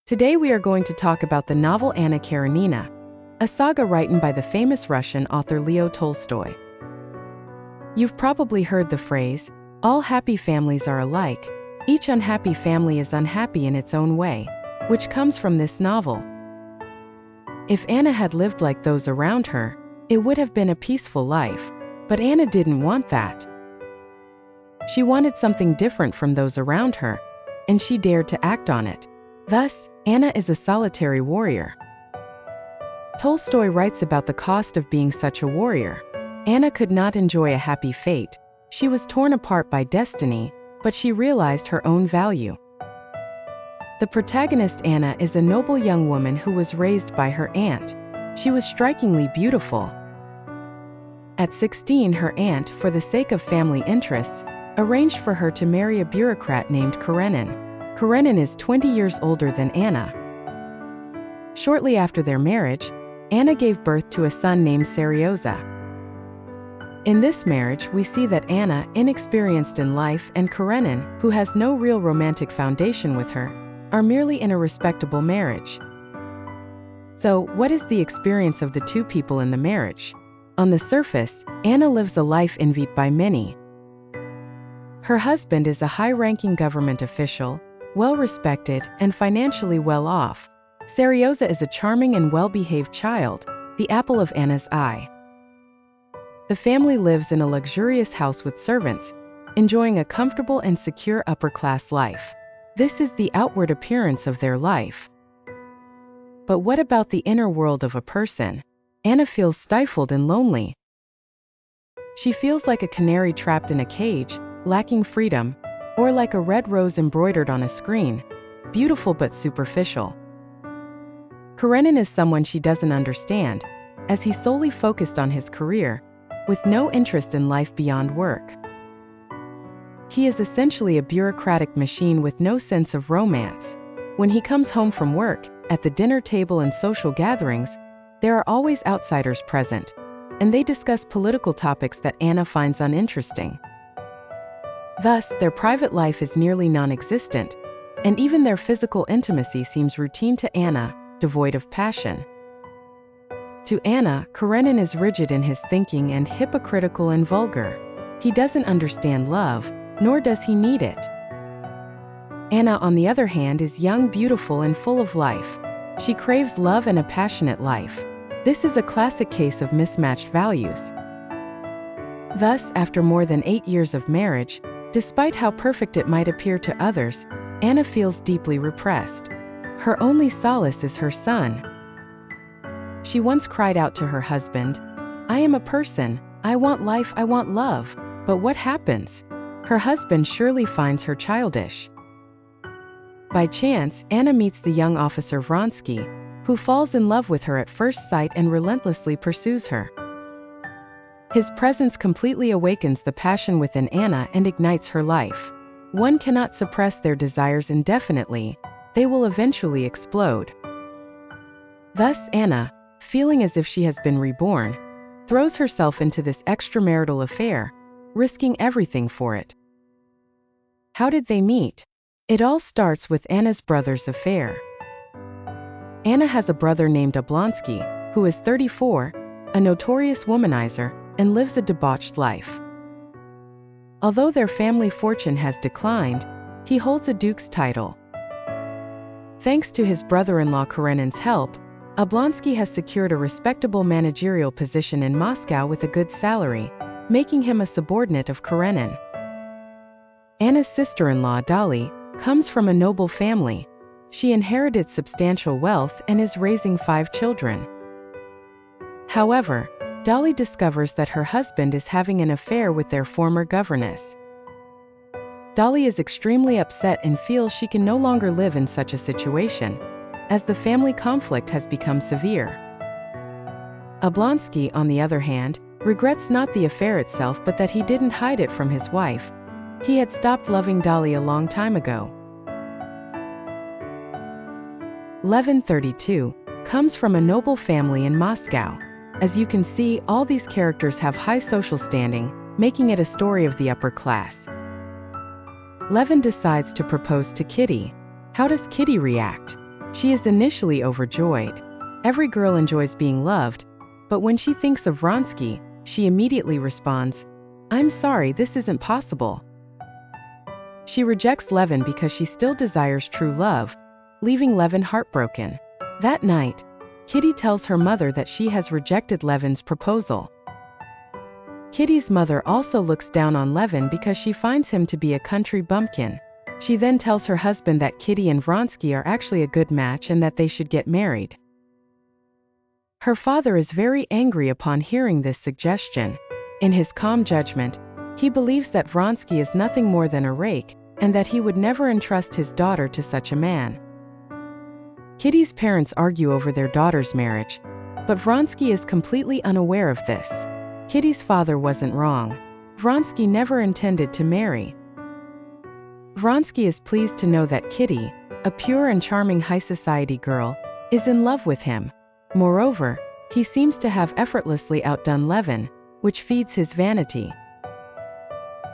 Today we are going to talk about the novel Anna Karenina, a saga written by the famous Russian author Leo Tolstoy. You've probably heard the phrase, all happy families are alike, each unhappy family is unhappy in its own way, which comes from this novel. If Anna had lived like those around her, it would have been a peaceful life, but Anna didn't want that. She wanted something different from those around her, and she dared to act on it. Thus, Anna is a solitary warrior. Tolstoy writes about the cost of being such a warrior. Anna could not enjoy a happy fate. She was torn apart by destiny, but she realized her own value. The protagonist Anna is a noble young woman who was raised by her aunt. She was strikingly beautiful. At 16, her aunt, for the sake of family interests, arranged for her to marry a bureaucrat named Karenin. Karenin is 20 years older than Anna. Shortly after their marriage, Anna gave birth to a son named Seryoza. In this marriage, we see that Anna, inexperienced in life, and Karenin, who has no real romantic foundation with her, are merely in a respectable marriage. So, what is the experience of the two people in the marriage? On the surface, Anna lives a life envied by many. Her husband is a high-ranking government official, well-respected, and financially well-off. Seryoza is a charming and well-behaved child, the apple of Anna's eye. The family lives in a luxurious house with servants, enjoying a comfortable and secure upper-class life. This is the outward appearance of their life. But what about the inner world of a person? Anna feels stifled and lonely. She feels like a canary trapped in a cage, lacking freedom, or like a red rose embroidered on a screen, beautiful but superficial. Karenin is someone she doesn't understand, as he's solely focused on his career, with no interest in life beyond work. He is essentially a bureaucratic machine with no sense of romance. When he comes home from work, at the dinner table and social gatherings, there are always outsiders present, and they discuss political topics that Anna finds uninteresting. Thus, their private life is nearly non-existent, and even their physical intimacy seems routine to Anna, devoid of passion. To Anna, Karenin is rigid in his thinking and hypocritical and vulgar. He doesn't understand love, nor does he need it. Anna, on the other hand, is young, beautiful, and full of life. She craves love and a passionate life. This is a classic case of mismatched values. Thus, after more than 8 years of marriage, despite how perfect it might appear to others, Anna feels deeply repressed. Her only solace is her son. She once cried out to her husband, "I am a person, I want life, I want love." But what happens? Her husband surely finds her childish. By chance, Anna meets the young officer Vronsky, who falls in love with her at first sight and relentlessly pursues her. His presence completely awakens the passion within Anna and ignites her life. One cannot suppress their desires indefinitely, they will eventually explode. Thus Anna, feeling as if she has been reborn, throws herself into this extramarital affair, risking everything for it. How did they meet? It all starts with Anna's brother's affair. Anna has a brother named Oblonsky, who is 34, a notorious womanizer, and lives a debauched life. Although their family fortune has declined, he holds a duke's title. Thanks to his brother-in-law Karenin's help, Oblonsky has secured a respectable managerial position in Moscow with a good salary, making him a subordinate of Karenin. Anna's sister-in-law Dolly comes from a noble family. She inherited substantial wealth and is raising 5 children. However, Dolly discovers that her husband is having an affair with their former governess. Dolly is extremely upset and feels she can no longer live in such a situation, as the family conflict has become severe. Oblonsky, on the other hand, regrets not the affair itself but that he didn't hide it from his wife. He had stopped loving Dolly a long time ago. Levin, 32, comes from a noble family in Moscow. As you can see, all these characters have high social standing, making it a story of the upper class. Levin decides to propose to Kitty. How does Kitty react? She is initially overjoyed. Every girl enjoys being loved, but when she thinks of Vronsky, she immediately responds, "I'm sorry, this isn't possible." She rejects Levin because she still desires true love, leaving Levin heartbroken. That night, Kitty tells her mother that she has rejected Levin's proposal. Kitty's mother also looks down on Levin because she finds him to be a country bumpkin. She then tells her husband that Kitty and Vronsky are actually a good match and that they should get married. Her father is very angry upon hearing this suggestion. In his calm judgment, he believes that Vronsky is nothing more than a rake, and that he would never entrust his daughter to such a man. Kitty's parents argue over their daughter's marriage, but Vronsky is completely unaware of this. Kitty's father wasn't wrong. Vronsky never intended to marry. Vronsky is pleased to know that Kitty, a pure and charming high society girl, is in love with him. Moreover, he seems to have effortlessly outdone Levin, which feeds his vanity.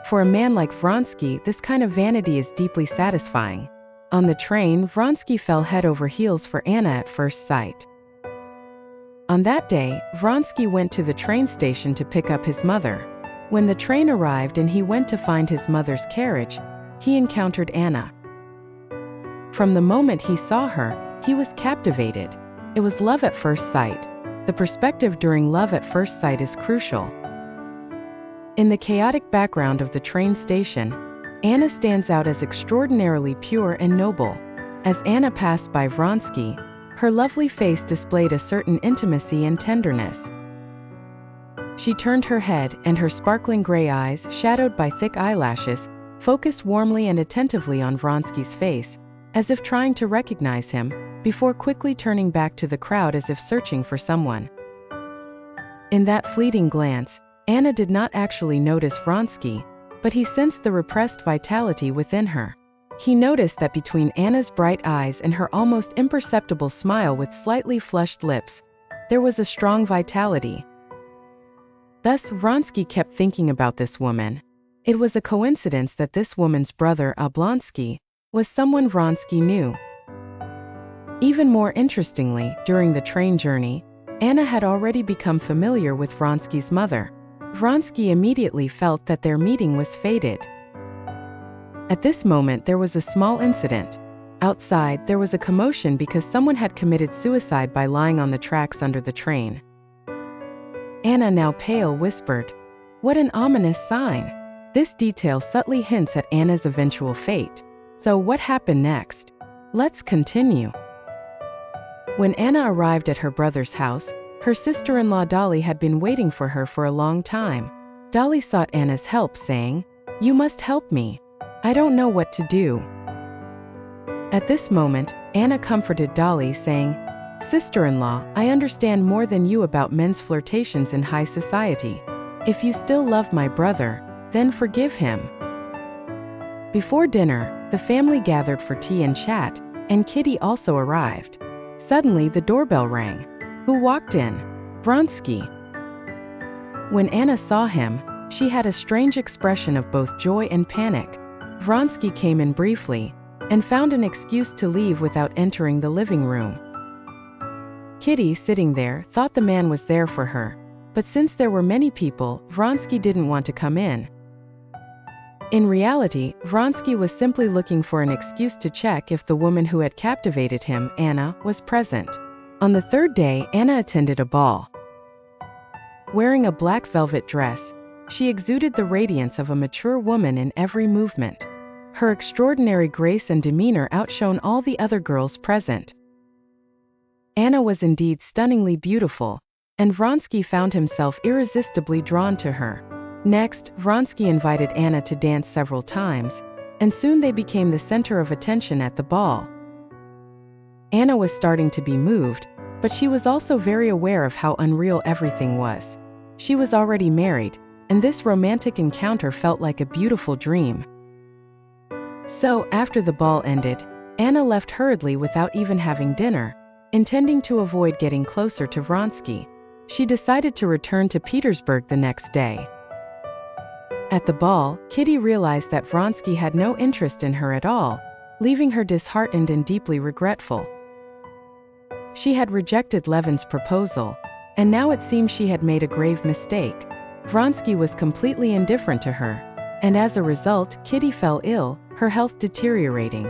For a man like Vronsky, this kind of vanity is deeply satisfying. On the train, Vronsky fell head over heels for Anna at first sight. On that day, Vronsky went to the train station to pick up his mother. When the train arrived and he went to find his mother's carriage, he encountered Anna. From the moment he saw her, he was captivated. It was love at first sight. The perspective during love at first sight is crucial. In the chaotic background of the train station, Anna stands out as extraordinarily pure and noble. As Anna passed by Vronsky, her lovely face displayed a certain intimacy and tenderness. She turned her head, and her sparkling gray eyes, shadowed by thick eyelashes, focused warmly and attentively on Vronsky's face, as if trying to recognize him, before quickly turning back to the crowd as if searching for someone. In that fleeting glance, Anna did not actually notice Vronsky, but he sensed the repressed vitality within her. He noticed that between Anna's bright eyes and her almost imperceptible smile with slightly flushed lips, there was a strong vitality. Thus, Vronsky kept thinking about this woman. It was a coincidence that this woman's brother, Oblonsky, was someone Vronsky knew. Even more interestingly, during the train journey, Anna had already become familiar with Vronsky's mother. Vronsky immediately felt that their meeting was fated. At this moment there was a small incident. Outside, there was a commotion because someone had committed suicide by lying on the tracks under the train. Anna, now pale, whispered, "What an ominous sign." This detail subtly hints at Anna's eventual fate. So what happened next? Let's continue. When Anna arrived at her brother's house, her sister-in-law Dolly had been waiting for her for a long time. Dolly sought Anna's help, saying, "You must help me. I don't know what to do." At this moment, Anna comforted Dolly, saying, "Sister-in-law, I understand more than you about men's flirtations in high society. If you still love my brother, then forgive him." Before dinner, the family gathered for tea and chat, and Kitty also arrived. Suddenly the doorbell rang. Who walked in? Vronsky. When Anna saw him, she had a strange expression of both joy and panic. Vronsky came in briefly, and found an excuse to leave without entering the living room. Kitty, sitting there, thought the man was there for her, but since there were many people, Vronsky didn't want to come in. In reality, Vronsky was simply looking for an excuse to check if the woman who had captivated him, Anna, was present. On the third day, Anna attended a ball. Wearing a black velvet dress, she exuded the radiance of a mature woman in every movement. Her extraordinary grace and demeanor outshone all the other girls present. Anna was indeed stunningly beautiful, and Vronsky found himself irresistibly drawn to her. Next, Vronsky invited Anna to dance several times, and soon they became the center of attention at the ball. Anna was starting to be moved, but she was also very aware of how unreal everything was. She was already married, and this romantic encounter felt like a beautiful dream. So, after the ball ended, Anna left hurriedly without even having dinner, intending to avoid getting closer to Vronsky. She decided to return to Petersburg the next day. At the ball, Kitty realized that Vronsky had no interest in her at all, leaving her disheartened and deeply regretful. She had rejected Levin's proposal, and now it seemed she had made a grave mistake. Vronsky was completely indifferent to her, and as a result, Kitty fell ill, her health deteriorating.